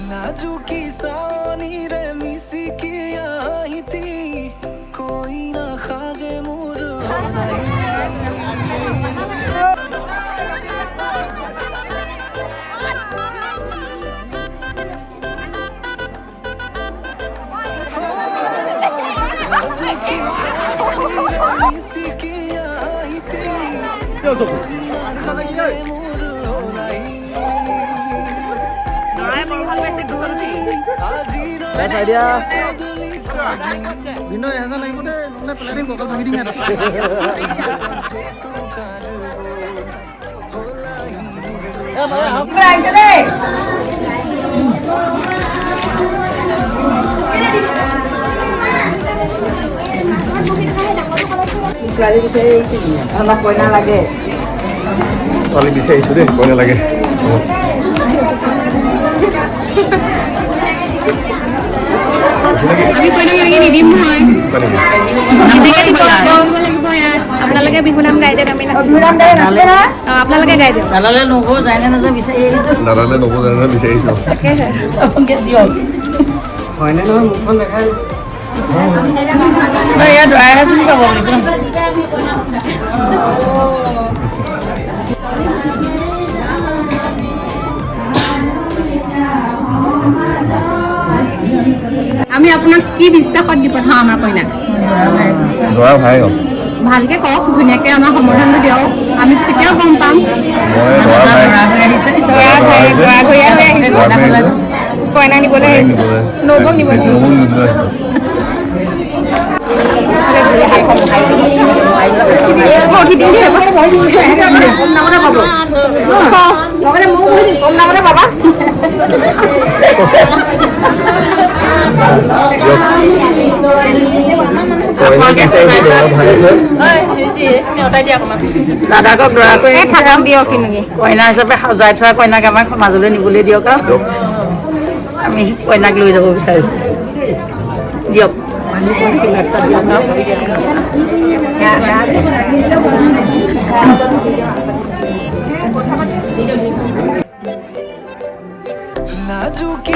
नाजुकी सानी रे मिसी की आई थी कोई ना खाजे मुर नाजुकी सानी रे मिसी की आई थी खाजे मुर Bino ya sana lagi muda, nona pelarin kokal panggiring ada. Lagi bisa isi, anak koina lagi. Paling bisa isu deh, koina lagi. আমি কইনা কেনেকে নিদিম নহয় আপোনালোকে বিহু নাম গাই দিয়ক আমি আপোনালোকে গাই দিয়ক Nalale nugo jane na bisa isi. Narale nobo jane bisa isu. Oke diok. Koina no mukhon dekhai. Nah ya doa ya tuh juga boleh kan. আমি আপোনাক কি বিশ্বাসত দি পঠাওঁ আমাৰ কইনাক দৰা ভাই ভালকে কওক ধুনীয়াকে আমাৰ সমৰ্থনটো দিয়ক আমি তেতিয়াও গম পাম মই দৰা ভাই কইনা নিবলৈ আহিছোঁ নবৌক নিবলৈ দাদাকক দৰা কৰি থাকাম দিয়ক কিনি কইনা হিচাপে সজাই থোৱা কইনাক আমাক সমাজলৈ নিবলৈ দিয়ক আৰু আমি কইনাক লৈ যাব বিচাৰিছোঁ দিয়ক नाजुकी